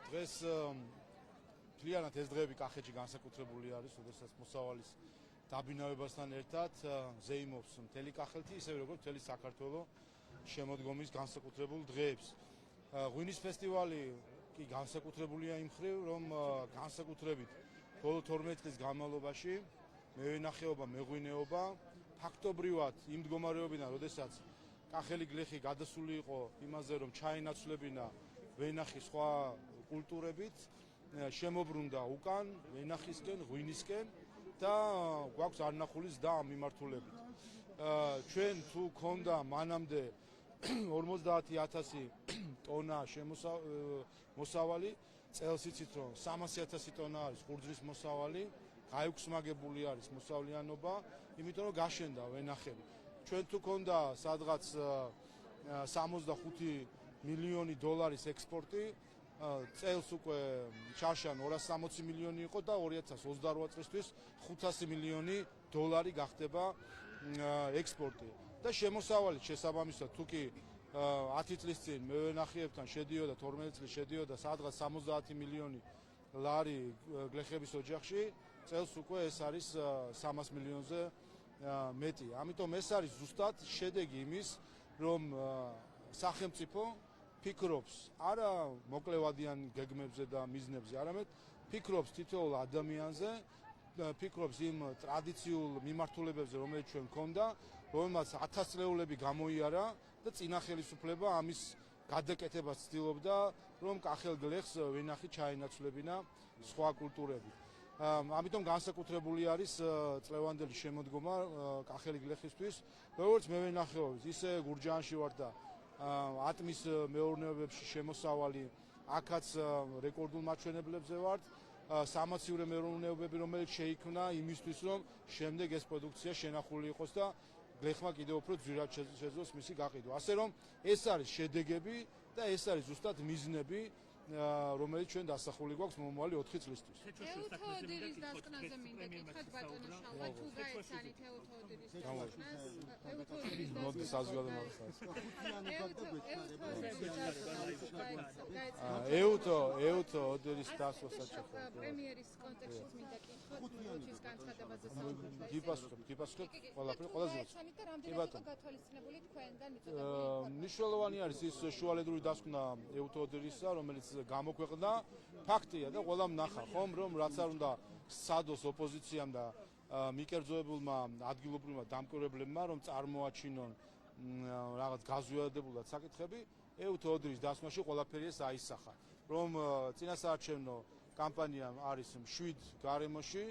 დღეს მთლიანად ეს დღეები კახეთში განსაკუთრებული არის, როდესაც მოსავალის დაბინავებასთან ერთად ზეიმობს მთელი კახეთი, ისევე როგორც მთელი საქართველო შემოდგომის განსაკუთრებულ დღეებს. ღვინის ფესტივალი კი განსაკუთრებულია იმ მხრივ, რომ განსაკუთრებით ბოლო 12 წლის განმავლობაში მევენახეობა, მეღვინეობა ფაქტობრივად იმ მდგომარეობიდან, როდესაც კახელი გლეხი გადასული იყო იმაზე, რომ ჩაენაცვლებინა ვენახის სხვა კულტურებით, შემოbrunდა უკან ვენახისკენ, ღვინისკენ და გვაქვს არნახული ზრდა ამ მიმართულებით. ჩვენ თუ ქონდა მანამდე 50,000 ტონა მოსავალი, წელს იცით რომ 300,000 ტონა არის ხურძნის მოსავალი, გაიუქსმაგებული არის მოსავლიანობა, იმიტომ რომ გაშენდა ვენახები. ჩვენ თუ ქონდა სადღაც 65 მილიონი დოლარის ექსპორტი, წელს უკვე ჩარშან 260 მილიონი იყო და 2028 წლისთვის 500 მილიონი დოლარი გახდება ექსპორტი. და შემოსავალი შესაბამისად თუ კი 10 წლის წინ მევენახეებთან შედიოდა 12 წლის შედიოდა სადღაც 70 მილიონი ლარი გლეხების ოჯახში, წელს უკვე ეს არის 300 მილიონზე მეტი. ამიტომ ეს არის ზუსტად შედეგი იმის, რომ სახელმწიფო ფიქრობს არა მოკლევადიან გეგმებზე და მიზნებზე, არამედ ფიქრობს თითოეულ ადამიანზე, ფიქრობს იმ ტრადიციულ მიმართულებებზე, რომელიც ჩვენ გქონდა, რომელმაც 1000 წლეულები გამოიარა და წინა ხელისუფლება ამის გადაკეთებას ცდილობდა, რომ კახელ გლეხს ვენახი ჩაენაცვლებინა სხვა კულტურები. ამიტომ განსაკუთრებული არის წლევანდელი შემოდგომა კახელი გლეხისთვის, როგორც მევენახეობის, ისე გურჯაანში ვარ და ატმის მეურნეობებში შემოსავალი, აქაც რეკორდულ მაჩვენებლებზე ვართ. სამაცივრო მეურნეობები, რომელიც შეიქმნა იმისთვის, რომ შემდეგ ეს პროდუქცია შენახული იყოს და გლეხმა კიდევ უფრო ძვირად შეძლოს მისი გაყიდვა. ასე რომ ეს არის შედეგები და ეს არის ზუსტად მიზნები, რომელიც ჩვენ დასახული გვაქვს მომავალი 4 წლისთვის. ეუთოოდირის დასკვნაზე მინდა კითხოთ ბატონო შალვა, თუ გაეცანით ეუთოოდირის დასკვნას, ეუთოოდირის ეუთოოდირის დასკვნას პრემიერის კონტექსტშიც მინდა კითხოთ, როდის განცხადებაზე საუბრობთ. გიპასუხებ ყველაფერი ყველაზე უცბად. და რამდენად იყო გათვალისწინებული თქვენგან მიწოდებული? მნიშვნელოვანი არის ის შუალედური დასკვნა ეუთოოდირისა, რომელიც გამოქვეყნდა. ფაქტია და ყველამ ნახა ხომ, რომ რაც არ უნდა სადოს ოპოზიციამ და მიკერძოებულმა ადგილობრივმა დამკვირვებლებმა, რომ წარმოაჩინონ რაღაც გაზვიადებულად საკითხები, ეუთოოდირის დასკვნაში ყველაფერი ეს აისახა. რომ წინასაარჩევნო კამპანია არის მშვიდ გარემოში,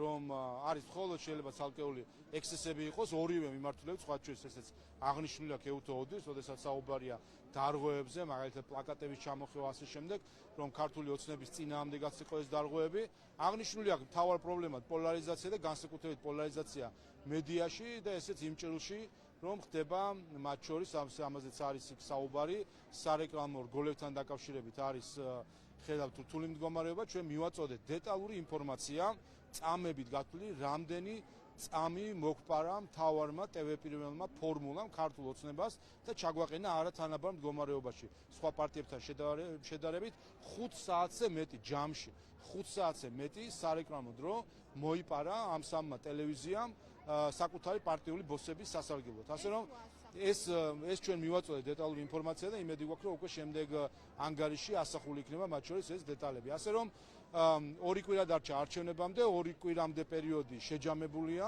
რომ არის მხოლოდ შეიძლება ცალკეული ექსცესები იყოს, ორივე მიმართულებით, სხვა ჩვენს ესეც აღნიშნული აქვს ეუთოოდირს, როდესაც საუბარია დარღვევებზე, მაგალითად პლაკატების ჩამოხევა ასე შემდეგ, რომ ქართული ოცნების წინააღმდეგაც იყო ეს დარღვევები. აღნიშნული აქვს მთავარ პრობლემად პოლარიზაცია და განსაკუთრებით პოლარიზაცია მედიაში და ესეც იმ ჭრილში, რომ ხდება მათ შორის ამაზეც არის საუბარი, სარეკლამო რგოლებთან დაკავშირებით არის ხედავთ რთული მდგომარეობა, ჩვენ მივაწოდეთ დეტალური ინფორმაცია, წამებით გათვლილი, რამდენი წამი მოგვპარა მთავარმა ტვ-პირველმა ფორმულამ ქართულ ოცნებას და ჩაგვაყენა არათანაბარ მდგომარეობაში. სხვა პარტიებთან შედარებით 5 საათზე მეტი ჯამში, 5 საათზე მეტი სარეკლამო დრო მოიპარა ამ სამმა ტელევიზიამ საკუთარი პარტიული ბოსების სასარგებლოდ. ასე რომ ეს ჩვენ მივაწოდეთ დეტალური ინფორმაცია და იმედი გვაქვს, რომ უკვე შემდეგ ანგარიში ასახული იქნება მათ შორის ეს დეტალები. ასე რომ 2 კვირა დარჩა არჩევნებამდე, 2 კვირამდე პერიოდი შეჯამებულია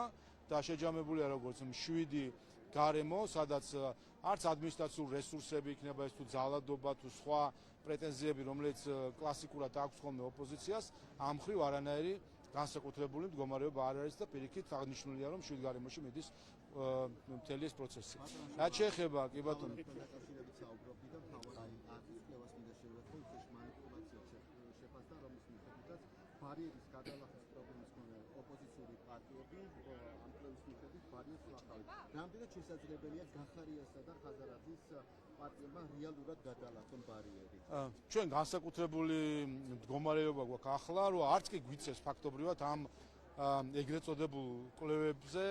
და შეჯამებულია როგორც მშვიდი გარემო, სადაც არც ადმინისტრაციული რესურსები იქნება ეს თუ ძალადობა თუ სხვა პრეტენზიები, რომელიც კლასიკურად აქვს ხოლმე ოპოზიციას, ამ მხრივ არანაირი განსაკუთრებული მდგომარეობა არ არის და პირიქით აღნიშნულია, რომ მშვიდ გარემოში მიდის მთელი ეს პროცესი. რაც შეეხება კი ბატონო ბარიერის გადალახვის პრობლემის მქონე ოპოზიციური პარტიები ამ კვლევის მიხედვით ბარიერს ლახავენ. რამდენად შესაძლებელია გახარიასა და ხაზარაძის პარტიებმა რეალურად გადალახონ ბარიერი? ჩვენ განსაკუთრებული მდგომარეობა გვაქვს ახლა, რომ არც კი გვიცეს ფაქტობრივად ამ ეგრეთ წოდებულ კვლევებზე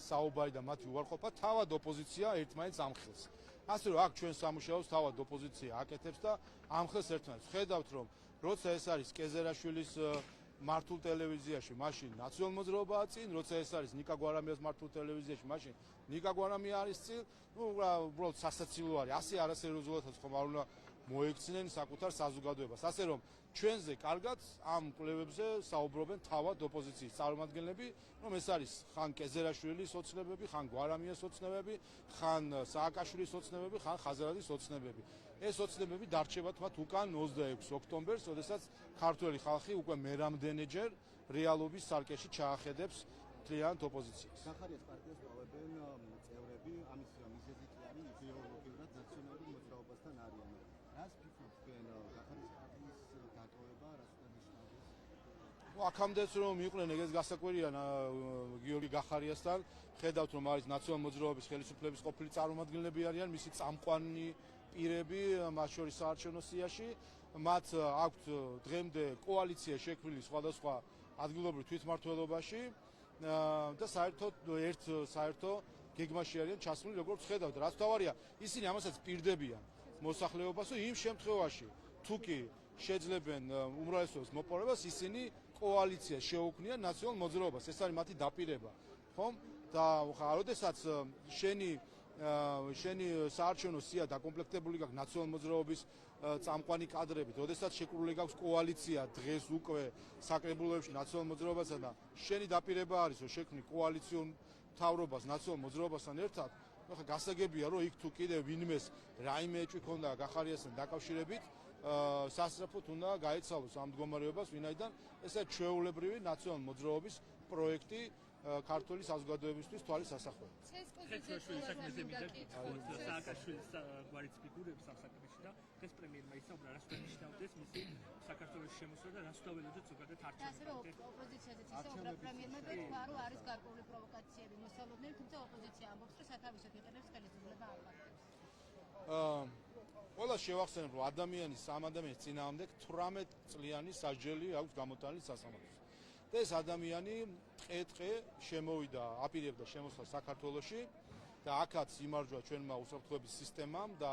საუბარი და მათი უარყოფა თავად ოპოზიცია ერთმანეთს ამხელს. ასე რომ აქ ჩვენ სამუშაოს თავად ოპოზიცია აკეთებს და ამხელს ერთმანეთს. ხედავთ რომ როცა ეს არის კეზერაშვილის მართულ ტელევიზიაში, მაშინ ნაციონალ მოძრაობაა წინ, როცა ეს არის ნიკა გვარამიას მართულ ტელევიზიაში, მაშინ ნიკა გვარამია არის წინ. უბრალოდ სასაცილო არის. ასე არასერიოზულადაც ხომ არ უნდა მოექცნენ საკუთარ საზოგადოებას. ასე რომ ჩვენზე კარგად ამ კვლევებზე საუბრობენ თავად ოპოზიციის წარმომადგენლები, რომ ეს არის ხან კეზერაშვილის ოცნებები, ხან გვარამიას ოცნებები, ხან სააკაშვილის ოცნებები, ხან ხაზარაძის ოცნებები. ეს ოცნებები დარჩებათ მათ უკან 26 ოქტომბერს, როდესაც ქართველი ხალხი უკვე მერამდენეჯერ რეალობის სარკეში ჩაახედებს მთლიანად ოპოზიციას. გახარიას პარტიას პოვებენ წევრები, ამის მიზეზი კი არის იდეოლოგიურად ნაციონალურ მოძრაობასთან არიან. რას ფიქრობთ თქვენ გახარიას პარტიის დატოვება, რას უნდა ნიშნავს? აქამდეც რომ იყვნენ ეგეც გასაკვირია გიორგი გახარიასთან, ხედავთ რომ არის ნაციონალ მოძრაობის ხელისუფლების ყოფილი წარმომადგენლები არიან, მისი წამყვანი პირები, მათ შორის საარჩევნო სიაში, მათ აქვთ დღემდე კოალიცია შექმნილი სხვადასხვა ადგილობრივ თვითმმართველობაში და საერთოდ საერთო გეგმაში არიან ჩასმული, როგორც ხედავთ, რაც თავარია, ისინი ამასაც პირდებიან მოსახლეობას, იმ შემთხვევაში, თუ კი შეძლებენ უმრავლესობის მოპოვებას, ისინი კოალიციას შეუქმნიან ნაციონალ მოძრაობას. ეს არის მათი დაპირება, ხომ? და როდესაც შენი საარჩევნო სია დაკომპლექტებული გაქვს ნაციონალ მოძრაობის წამყვანი კადრებით, როდესაც შეკრული გაქვს კოალიცია დღეს უკვე საკრებულოებში ნაციონალ მოძრაობასა და შენი დაპირება არის რომ შექმნი კოალიციურ მთავრობას ნაციონალ მოძრაობასთან ერთად, ახლა გასაგებია რომ იქ თუ კიდევ ვინმეს რაიმე ეჭვი ქონდა გახარიასთან დაკავშირებით, სასწრაფოდ უნდა გაეცალოს ამ მდგომარეობას, ვინაიდან ესა ჩვეულებრივი ნაციონალ მოძრაობის პროექტი ქართული საზოგადოებისთვის თვალის ასახვევი. ხეთრაშვილის საქმეზე მიდაკითხოთ სააკაშვილის გვარიც ფიგურებს ამ საკითხში და დღეს პრემიერმა ისაუბრა, რას უნდა ნიშნავდეს მისი საქართველოს შემოსვლა და რას უნდა ველოდოთ ზოგადად არჩევნებში. ოპოზიციაზეც ისაუბრა პრემიერმა და თქვა, რომ არის გარკვეული პროვოკაციები მოსალოდნელი, თუმცა ოპოზიცია ამბობს, რომ სათავისოდ იყენებს ხელისუფლება ამ ფაქტებს. ყველა შევახსენებ, რომ ადამიანის ამ ადამიანის წინააღმდეგ 18 წლიანი სასჯელი აქვს გამოტანილი სასამართლოს. და ეს ადამიანი ტყე-ტყე შემოვიდა, აპირებდა შემოსვლა საქართველოში და აქაც იმარჯვა ჩვენმა უსაფრთხოების სისტემამ და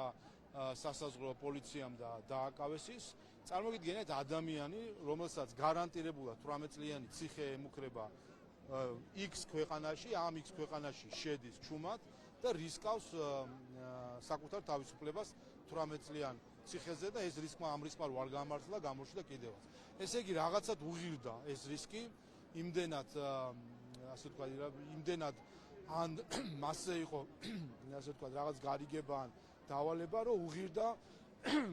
სასაზღვრო პოლიციამ და დააკავეს ის. წარმოგიდგენთ ადამიანი, რომელსაც გარანტირებულად 18 წლიანი ციხე ემუქრება X ქვეყანაში, ამ X ქვეყანაში შედის ჩუმად და რისკავს საკუთარ თავისუფლებას 18 წლიან ციხეზე და ეს რისკმა ამ რისკმა არ გამართლა, გამოჩნდა კიდევაც. ესე იგი რაღაცად უღირდა ეს რისკი, იმდენად ასე ვთქვათ, იმდენად ან მასზე იყო ასე ვთქვათ, რაღაც გარიგება ან დავალება, რომ უღირდა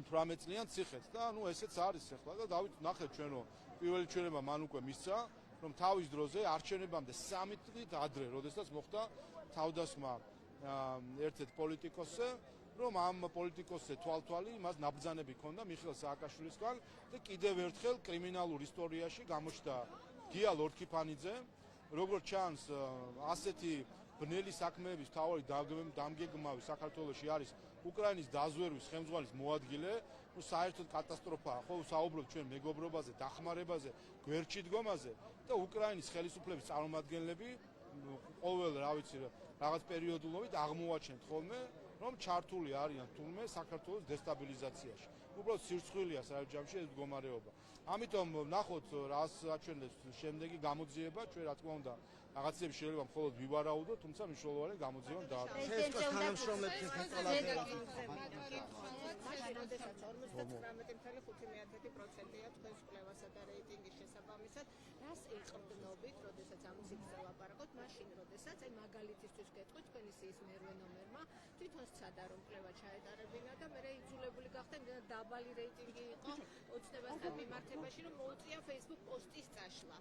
18 წლიან ციხეს და ნუ ესეც არის ახლა და დავით ნახეთ ჩვენ რომ პირველი ჩვენება მან უკვე მისცა, რომ თავის დროზე არჩევნებამდე 3 წლით ადრე, როდესაც მოხდა თავდასხმა ერთ-ერთ პოლიტიკოსზე, რომ ამ პოლიტიკოსზე თვალთვალი მას ნაბრძანები ჰქონდა მიხეილ სააკაშვილისგან და კიდევ ერთხელ კრიმინალურ ისტორიაში გამოჩნდა გია ლორთქიფანიძე, როგორც ჩანს, ასეთი ბნელი საქმეების მთავარი დამგეგმავი საქართველოში არის უკრაინის დაზვერვის ხელმძღვანელის მოადგილე, ну საერთოდ კატასტროფაა, ხო საუბრობთ ჩვენ მეგობრობაზე, დახმარებაზე, გვერდში დგომაზე და უკრაინის ხელისუფლების წარმომადგენლები ყოველ რა ვიცი რაღაც პერიოდულობით აღმოაჩენთ ხოლმე რომ ჩართული არიან თურმე საქართველოს დესტაბილიზაციაში. უბრალოდ სირცხვილია საერთოდ ეს მდგომარეობა. ამიტომ ნახოთ რას აჩვენებს შემდეგი გამოძიება, ჩვენ რა თქმა უნდა რაღაცები შეიძლება მხოლოდ ვივარაუდოთ, თუმცა მნიშვნელოვანი გამოძიება დააწყოს. ცესკოს თანამშრომლებს ეცალათ როდესაც 59.5%-ია თქვენს კვლევასა და რეიტინგის შესაბამისად, რას ეყრდნობით, როდესაც ამის იქცევ ლაპარაკობთ, მაშინ, როდესაც აი მაგალითისთვის გეტყვით თქვენი სიის მერვე ნომერმა, თვითონ სცადა რომ კვლევა ჩაეტარებინა და მე იძულებული გახდა იმდენად დაბალი რეიტინგი იყო ოცნებასთან მიმართებაში, რომ მოუწია Facebook პოსტის წაშლა.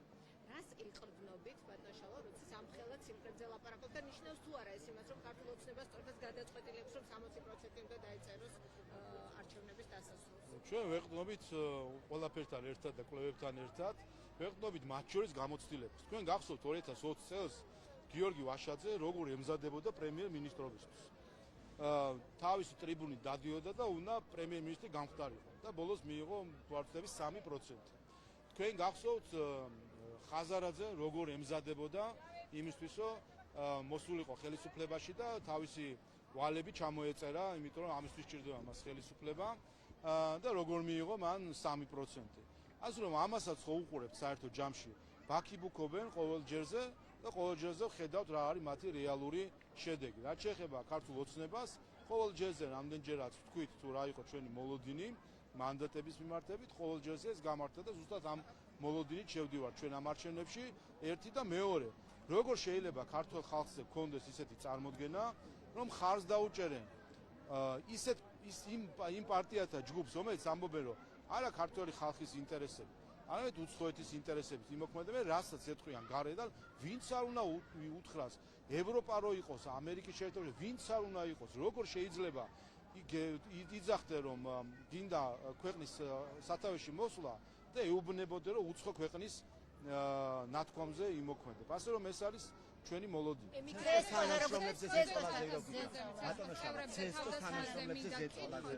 რას ეყრდნობით, ბატონშალო, როცა სამხელად ციფრებზე ლაპარაკობთ და ნიშნავს თუ არა ეს იმას, რომ ქართულ ოცნებას სწორედ გადაწყვეტილებს, რომ 60%-მდე დაიწეროს არჩევნების დასასრულს. ჩვენ ვეყრდნობით ყველაფერთან ერთად და კვლევებთან ერთად, ვეყრდნობით მათ შორის გამოცდილებას. თქვენ გახსოვთ 2020 წელს გიორგი ვაშაძე როგორ ემზადებოდა პრემიერ-მინისტრობისთვის. თავისი ტრიბუნით დადიოდა და უნდა პრემიერ-მინისტრი გამხდარიყო და ბოლოს მიიღო ვარცხლების 3%. თქვენ გახსოვთ ხაზარაძე როგორ ემზადებოდა იმისთვის, რომ მოსულიყო ხელისუფლებაში და თავისი ვალები ჩამოეწერა, იმიტომ რომ ამისთვის ჭირდება მას ხელისუფლება და როგორ მიიღო მან 3%. ასე რომ ამასაც ხო უყურებთ საერთო ჯამში. ბაქიბუქობენ ყოველ ჯერზე და ყოველ ჯერზე ხედავთ რა არის მათი რეალური შედეგი. რაც შეეხება ქართულ ოცნებას, ყოველ ჯერზე რამდენჯერაც ვთქვით თუ რა იყო ჩვენი მოლოდინი მანდატების მიმართებით, ყოველ ჯერზე ეს გამართა და ზუსტად ამ მოლოდინით შევდივართ ჩვენ ამ არჩევნებში. ერთი და მეორე, როგორ შეიძლება ქართულ ხალხზე გქონდეს ისეთი წარმოდგენა, რომ ხარს დაუჭერენ იმ პარტიათა ჯგუფს, რომელიც ამბობენ, რომ არა ქართული ხალხის ინტერესები, არამედ უცხოეთის ინტერესებით იმოქმედებენ, რასაც ეთქვიან გარედან, ვინც არ უნდა უთხრას ევროპა რო იყოს, ამერიკის შეერთებული, ვინც არ უნდა იყოს, როგორ შეიძლება იძახდნენ, რომ გინდა ქვეყნის სათავეში მოსვლა და ეუბნებოდნენ, რომ უცხო ქვეყნის ნათქვამზე იმოქმედებ. ასე რომ ეს არის ჩვენი მოლოდინი. ცესკოს თანამშრომლებზე ზეწოლაზე ბატონო შაბა ცესკოს თანამშრომლებზე ზეწოლაზე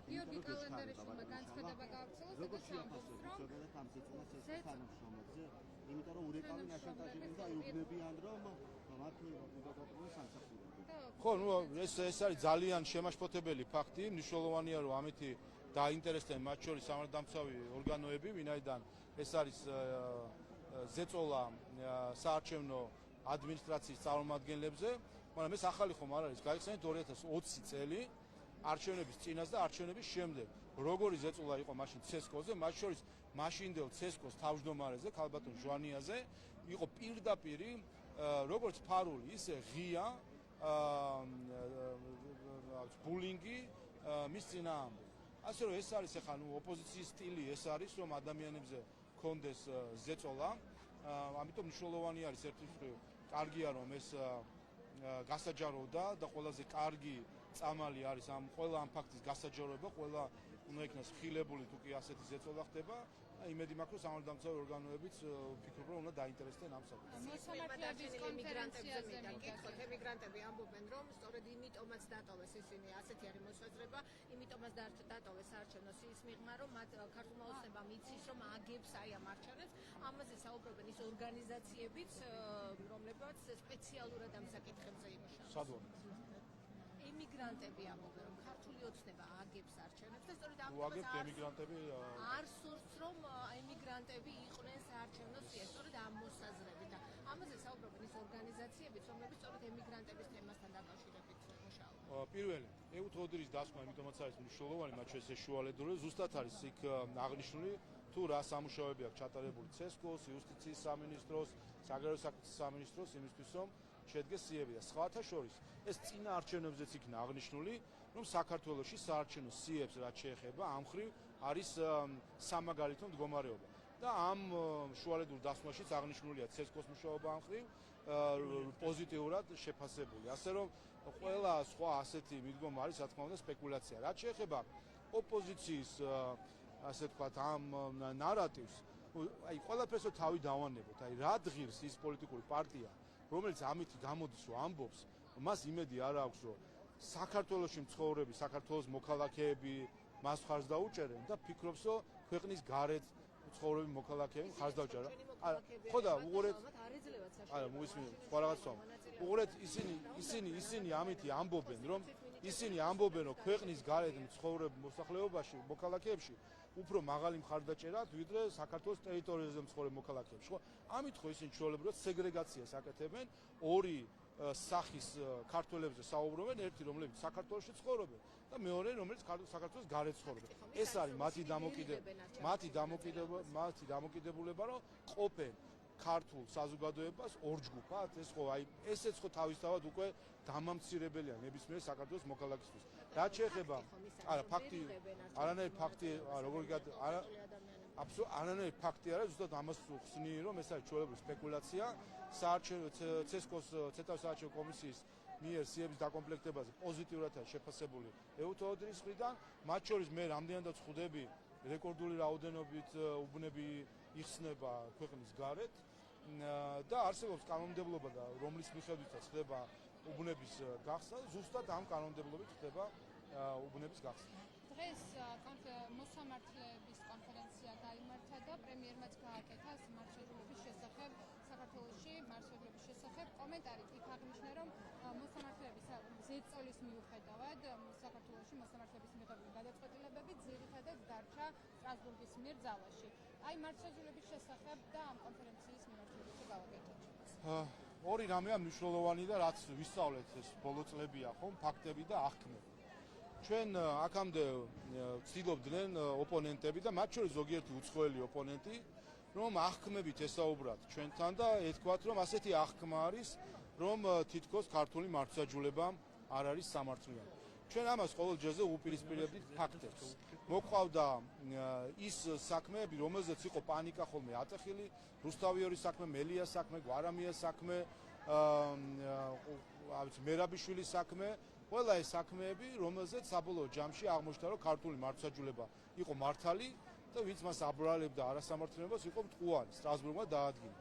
გიორგი კალენდარიშვილმა განცხადება გავრცელა, სადაც ამბობს, რომ ზოგადად ამ ზეწოლა ცესკოს თანამშრომლებზე, იმიტომ რომ ურეკავი ნაშანტაჟებენ და იუბნებიან, რომ მათ უნდა გაყროს სამსახურები. ხო, ნუ ეს არის ძალიან შემაშფოთებელი ფაქტი, მნიშვნელოვანია რომ ამითი დაინტერესდნენ მათ შორის სამართალდამცავი ორგანოები, ვინაიდან ეს არის ზეწოლა საარჩევნო ადმინისტრაციის წარმომადგენლებზე, მაგრამ ეს ახალი ხომ არ არის, გაიხსენეთ 2020 წელი არჩევნების წინას და არჩევნების შემდეგ. როგორი ზეწოლა იყო მაშინ ცესკოზე, მათ შორის მაშინდელ ცესკოს თავმჯდომარეზე, ქალბატონ ჟვანიაზე, იყო პირდაპირ როგორც ფარული, ისე ღია ბულინგი მის წინააღმდეგ. ასე რომ ეს არის ახლა ოპოზიციის სტილი, ეს არის რომ ადამიანებზე კონდეს ზეწოლა, ამიტომ მნიშვნელოვანი არის ერთი მხრივ, კარგია რომ ეს გასაჯაროვდა და ყველაზე კარგი წამალი არის ამ ყველა ამ ფაქტის გასაჯაროება, ყველა უნდა იქნას ხილებული თუ კი ასეთი ზეწოლა ხდება. იმედი მაქვს რომ სამართალდამცავი ორგანოებიც ვფიქრობ რომ უნდა დაინტერესდნენ ამ საკითხს. მოსამართლეების კონფერენციაზე მიკითხოთ, ემიგრანტები ამბობენ რომ სწორედ იმიტომაც დატოვეს ისინი, ასეთი არის მოსაზრება, იმიტომაც დატოვეს საარჩევნო სიის მიღმა, რომ მათ ქართულმა ოცნებამ იცის რომ აგებს აი ამ არჩევნებს, ამაზე საუბრობენ ის ორგანიზაციებიც, რომლებიც სპეციალურად ამ საკითხებზე იმუშავებს. სადღაც ემიგრანტები ამბობენ რომ ქართული ოცნება აგებს არჩევნებს და სწორედ ამ უაგებთ ემიგრანტები არ სურს რომ ემიგრანტები იყვნენ საარჩევნო სიაში, სწორედ ამ მოსაზრებით და ამაზე საუბრობენ ის ორგანიზაციებიც, რომლებიც სწორედ ემიგრანტების თემასთან დაკავშირებით მუშაობენ. პირველი, ეუთოდრის დასკვნა, იმიტომაც არის მნიშვნელოვანი, მათ შორის ეს შუალედური, ზუსტად არის იქ აღნიშნული თუ რა სამუშაოები აქვს ჩატარებული ცესკოს, იუსტიციის სამინისტროს, საგარეო საქმეთა სამინისტროს იმისთვის, რომ შედგეს სიები და სხვათა შორის ეს წინა არჩევნებზეც იქნა აღნიშნული, რომ საქართველოში საარჩევნო სიებს რაც შეეხება ამ მხრივ არის სამაგალითო მდგომარეობა. და ამ შუალედურ დასკვნაშიც აღნიშნულია ცესკოს მუშაობა ამ მხრივ პოზიტიურად შეფასებული. ასე რომ ყველა სხვა ასეთი მიდგომა არის, რა თქმა უნდა, სპეკულაცია. რაც შეეხება ოპოზიციის ასე ვთქვათ ამ ნარატივს, აი ყველაფერს თავი დავანებოთ. აი რა დღირს ის პოლიტიკური პარტია რომელიც ამით გამოდის რომ ამბობს, მას იმედი არ აქვს, რომ საქართველოში მცხოვრები, საქართველოს მოქალაქეები მას ხარს დაუჭერენ და ფიქრობს, რომ ქვეყნის გარეთ მცხოვრები მოქალაქეები ხარს დაუჭერენ. ხო და უყურეთ, არა, მოისმინეთ, სხვა რაღაცა. უყურეთ, ისინი ამით ამბობენ, რომ ქვეყნის გარეთ მცხოვრებ მოსახლეობაში, მოქალაქეებში უფრო მაღალი მხარდაჭერა ვიდრე საქართველოს ტერიტორიაზე მცხოვრებ მოქალაქეებში. ხო, ამით ხო ისინი ჩვეულებრივად სეგრეგაციას აკეთებენ, ორი სახის ქართველებზე საუბრობენ, ერთი რომლებიც საქართველოში ცხოვრობენ და მეორე რომელიც საქართველოს გარეთ ცხოვრობენ. ეს არის მათი დამოკიდებულება, რომ ყოფენ ქართულ საზოგადოებას ორ ჯგუფად, ეს ხო აი ესეც ხო თავისთავად უკვე დამამცირებელია ნებისმიერ საქართველოს მოქალაქისთვის. რაც შეეხება არა ფაქტი, არანაირი ფაქტი, არანაირი ფაქტი არა, ზუსტად ამას ხსნი, რომ ეს არის ჩვეულებრივი სპეკულაცია. ცესკოს ცეთავის საარჩევნო კომისიის მიერ სიების დაკომპლექტებაზე პოზიტიურად არის შეფასებული ეუთოდრის მხრიდან, მათ შორის მე რამდენადაც ხვდები რეკორდული რაოდენობით უბნები იხსნება ქვეყნის გარეთ და არსებობს კანონმდებლობა და რომლის მიხედვითაც ხდება უბნების გახსნა, ზუსტად ამ კანონმდებლობით ხდება უბნების გახსნა. დღეს მოსამართლეების კონფერენცია გაიმართა გამართა და პრემიერმაც გააკეთა მართლობის შესახებ საქართველოში მართლობის შესახებ კომენტარი იქ აღნიშნა რომ მოსამართლეების ზეწოლის მიუხედავად საქართველოში მოსამართლეების მიღებული გადაწყვეტილებები ძირითადად დარჩა სტრასბურგის მიერ ძალაში. აი მართლობის შესახებ და ამ კონფერენციის მიმართულებით გავაკეთოთ. ორი რამეა მნიშვნელოვანი და რაც ვისწავლეთ ეს ბოლო წლებია ხომ ფაქტები და აღქმები. ჩვენ აქამდე ვცდილობდნენ ოპონენტები და მათ შორის ზოგიერთი უცხოელი ოპონენტი რომ აღქმებით ესაუბრათ ჩვენთან და ეთქვათ რომ ასეთი აღქმა არის რომ თითქოს ქართული მართლმსაჯულება არ არის სამართლიანი. ჩვენ ამას ყოველ ჯერზე უპირისპირებდით ფაქტებს. მოყავდა ის საქმეები, რომელზეც იყო პანიკა ხოლმე აწეხილი, რუსთავიორის საქმე, მელიას საქმე, გვარამიას საქმე, მერაბიშვილის საქმე, ყველა ეს საქმეები, რომელზეც საბოლოო ჯამში აღმოჩნდა, რომ ქართული მართლმსაჯულება იყო მართალი და ვინც მას აბრალებდა არასამართლიანობას, იყო მტყუარი, სტრასბურგმა დაადგინა.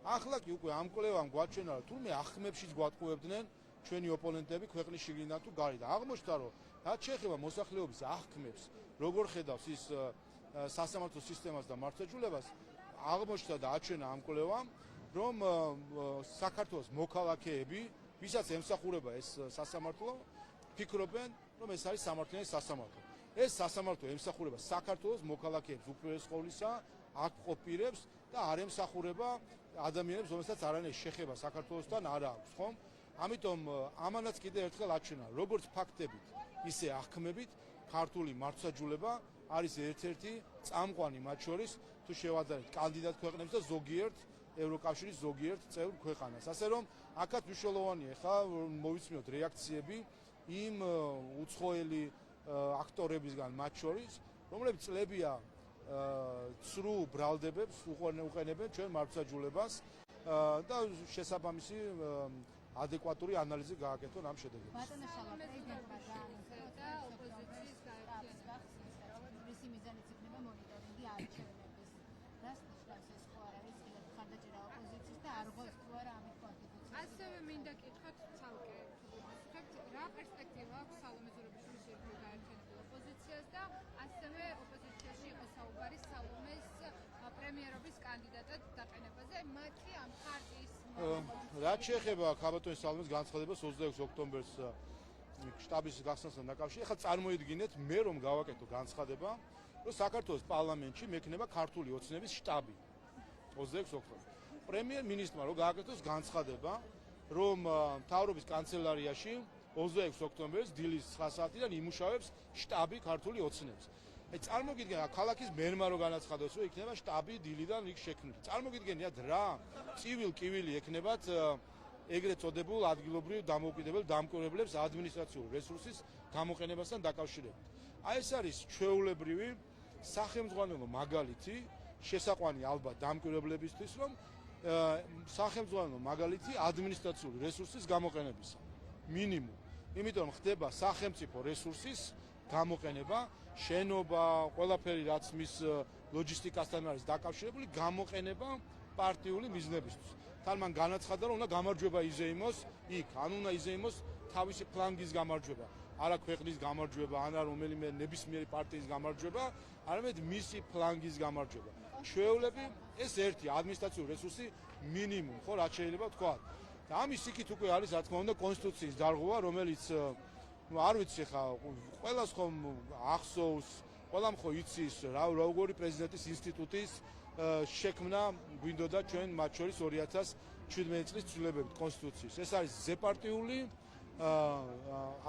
ახლა კი უკვე ამ კვლევამ გვაჩვენა, რომ თურმე აღქმებშიც გვატყუებდნენ ჩვენი ოპონენტები ქვეყნის შიგნიდან თუ გარედან. აღმოჩნდა, რომ რაც შეეხება მოსახლეობის აღქმებს, როგორ ხედავს ის სასამართლო სისტემას და მართლმსაჯულებას, აღმოჩნდა და აჩვენა ამ კვლევამ, რომ საქართველოს მოქალაქეები, ვისაც ემსახურება ეს სასამართლო, ფიქრობენ, რომ ეს არის სამართლიანი სასამართლო. ეს სასამართლო ემსახურება საქართველოს მოქალაქეებს უპირველეს ყოვლისა, აკმაყოფ პირებს და არ ემსახურება ადამიანებს, რომელსაც არანაირი შეხება საქართველოსთან არ აქვს, ხომ? ამიტომ ამანაც კიდე ერთხელ აჩვენა, როგორც ფაქტებით, ისე აღქმებით, ქართული მართლმსაჯულება არის ერთ-ერთი წამყვანი მათ შორის, თუ შევადარებთ კანდიდატ ქვეყნებს და ზოგიერთ ევროკავშირის ზოგიერთ წევრ ქვეყანას. ასე რომ, აქაც მნიშვნელოვანია ხა მოვიცნოთ რეაქციები იმ უცხოელი აქტორებისგან მათ შორის, რომლებიც წლებია ცრუ ბრალდებებს უყენებენ ჩვენ მართლმსაჯულებას და შესაბამისი ადეკვატური ანალიზი გააკეთონ ამ შედეგებს. ბატონო შალვა პრეზიდენტმა და ოპოზიციის გაერთიანება მისი მიზანიც იქნება მონიტორინგი არჩევნების. რას ნიშნავს ეს ხო არ არის ხარდაჭერა ოპოზიციის და არ ღოს თუ არა ამით კონსტიტუციის? ასევე მინდა კითხოთ ცალკე რა პერსპექტივა აქვს სალომე ზურაბიშვილის ერთგულ გაერთიანებულ ოპოზიციას და ასევე ოპოზიციაში იყო საუბარი სალომეს პრემიერობის კანდიდატად დაყენებაზე მათი ამ ხარტიის რაც შეეხება ქაბატონის სალომეს განცხადებას 26 ოქტომბერს შტაბის გახსნასთან დაკავშირებით, ახლა წარმოიდგინეთ მე რომ გავაკეთო განცხადება, რომ საქართველოს პარლამენტში მექნება ქართული ოცნების შტაბი 26 ოქტომბერს. პრემიერ-მინისტრმა რომ გააკეთოს განცხადება, რომ მთავრობის კანცელარიაში 26 ოქტომბერს დილის 9 საათიდან იმუშავებს შტაბი ქართული ოცნების. აი წარმოგიდგენთ ქალაქის მერმა რო განაცხადოს, რომ იქნება შტაბი დილიდან იქ შექმნილი. წარმოგიდგენიათ რა წივილ-კივილი ექნებათ ეგრეთ წოდებულ ადგილობრივ დამოუკიდებელ დამკვირვებლებს ადმინისტრაციული რესურსის გამოყენებასთან დაკავშირებით. აი ეს არის ჩვეულებრივი სახელმძღვანელო მაგალითი, შესაყვანი ალბათ დამკვირვებლებისთვის, რომ სახელმძღვანელო მაგალითი ადმინისტრაციული რესურსის გამოყენებისა. მინიმუმ. იმიტომ რომ ხდება სახელმწიფო რესურსის გამოყენება, შენობა, ყველაფერი რაც მის ლოჯისტიკასთან არის დაკავშირებული, გამოყენება პარტიული მიზნებისთვის. თან მან განაცხადა, რომ უნდა გამარჯვება იზეიმოს იქ, ან უნდა იზეიმოს თავისი ფლანგის გამარჯვება, არა ქვეყნის გამარჯვება, არა რომელიმე ნებისმიერი პარტიის გამარჯვება, არამედ მისი ფლანგის გამარჯვება. ჩვეულები ეს ერთი ადმინისტრაციული რესურსი მინიმუმ, ხო, რაც შეიძლება თქვა. და ამის იქით უკვე არის, რა თქმა უნდა, კონსტიტუციის დარღვევა, რომელიც არ ვიცი ხა, ყველას ხომ ახსოვს, ყველამ ხო იცის, როგორი პრეზიდენტის ინსტიტუტის შექმნა გვინდოდა ჩვენ მათ შორის 2017 წლის ცვლილებებით კონსტიტუციის. ეს არის ზეპარტიული,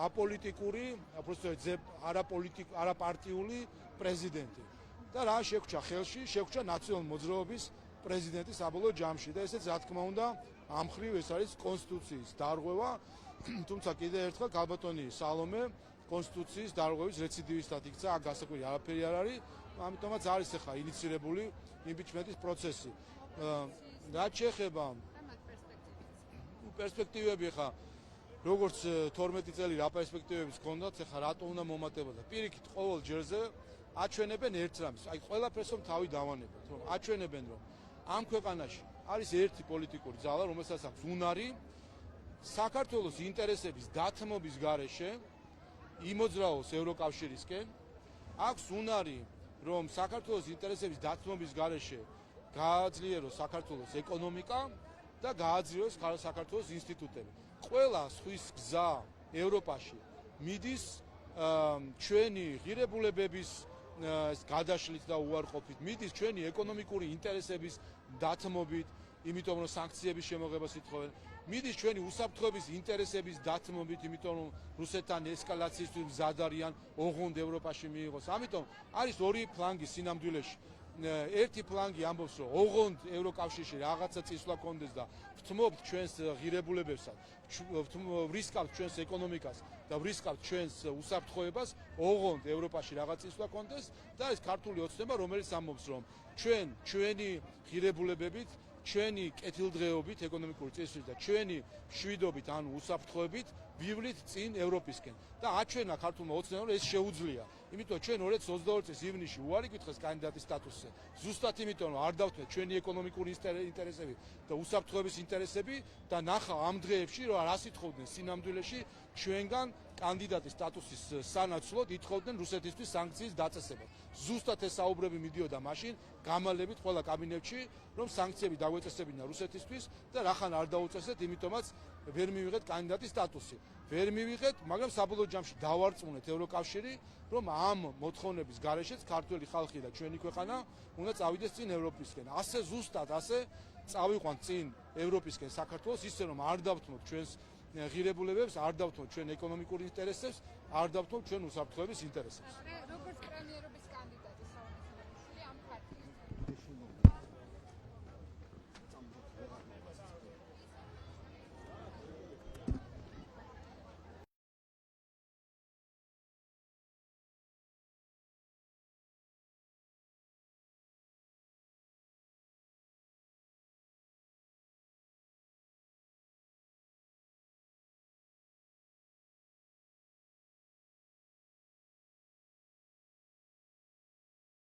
აპოლიტიკური, არაპარტიული პრეზიდენტი. და რა შეგვჭა ხელში? შეგვჭა ნაციონალური მოძრაობის პრეზიდენტი საბოლოო ჯამში და ესეც რა თქმა უნდა ამ ხრივ ეს არის კონსტიტუციის დარღვევა, თუმცა კიდევ ერთხელ ქალბატონი სალომე კონსტიტუციის დარღვევის რეციდივისტად იქცა, აქ გასაკვირი არაფერი არ არის, ამიტომაც არის ახლა ინიცირებული იმპიჩმენტის პროცესი. რაც შეეხება პერსპექტივები ხა როგორც 12 წელი რა პერსპექტივების ჰქონდათ, ახლა რატო უნდა მომატებოდა? პირიქით ყოველ ჯერზე აჩვენებენ ერთ რამს, აი ყველაფერს რომ თავი დავანებოთ, რომ აჩვენებენ რომ ამ ქვეყანაში არის ერთი პოლიტიკური ძალა, რომელსაც აქვს უნარი საქართველოს ინტერესების დათმობის გარეშე იმოძრაოს ევროკავშირისკენ, აქვს უნარი რომ საქართველოს ინტერესების დათმობის გარეშე გააძლიეროს საქართველოს ეკონომიკა და გააძლიეროს საქართველოს ინსტიტუტები. ყველა სხვის გზა ევროპაში მიდის ჩვენი ღირებულებების გადაშლით და უარყოფით, მიდის ჩვენი ეკონომიკური ინტერესების დათმობით, იმიტომ რომ სანქციების შემოღებას ითხოვენ, მიდის ჩვენი უსაფრთხოების ინტერესების დათმობით, იმიტომ რომ რუსეთთან ესკალაციისთვის მზად არიან ოღონდ ევროპაში მიიღოს. ამიტომ არის ორი ფლანგი სინამდვილეში. ერთი ფლანგი ამბობს, რომ ოღონდ ევროკავშირში რაღაცა წისვლა კონდეს და ვთმობთ ჩვენს ღირებულებებსაც, ვრისკავთ ჩვენს ეკონომიკას და ვრისკავთ ჩვენს უსაფრთხოებას, ოღონდ ევროპაში რაღაც წისვლა კონდეს და ეს ქართული ოცნება, რომელიც ამბობს, რომ ჩვენი ღირებულებებით, ჩვენი კეთილდღეობით, ეკონომიკური წესრიგით და ჩვენი მშვიდობით, ანუ უსაფრთხოებით ვივლით წინ ევროპისკენ და აჩვენა ქართულმა ოცნებამ, რომ ეს შეუძლია. იმიტომ ჩვენ 2022 წლის ივნისში უარი გითხრეს კანდიდატის სტატუსზე. ზუსტად იმიტომ, რომ არ დავთმეთ ჩვენი ეკონომიკური ინტერესები და უსაფრთხოების ინტერესები და ნახა ამ დღეებში, რომ რას ითხოვდნენ სინამდვილეში ჩვენგან კანდიდატის სტატუსის სანაცვლოდ ითხოვდნენ რუსეთისთვის სანქციის დაწესებას. ზუსტად ეს საუბრები მიდიოდა მაშინ გამალებით ყველა კაბინეტში, რომ სანქციები დაგვეწესებინა რუსეთისთვის და რახან არ დაუწესეთ, იმიტომაც ვერ მივიღეთ კანდიდატის სტატუსი. ვერ მივიღეთ, მაგრამ საბოლოო ჯამში დავარწმუნეთ ევროკავშირი, რომ ამ მოთხოვნების გარეშეც ქართველი ხალხი და ჩვენი ქვეყანა უნდა წავიდეს წინ ევროპისკენ. ასე ზუსტად ასე წავიყვანთ წინ ევროპისკენ საქართველოს, ისე რომ არ დავთმოთ ჩვენს ღირებულებებს, არ დავთმოთ ჩვენ ეკონომიკურ ინტერესებს, არ დავთმოთ ჩვენ უსაფრთხოების ინტერესებს. როგორც პრემიერ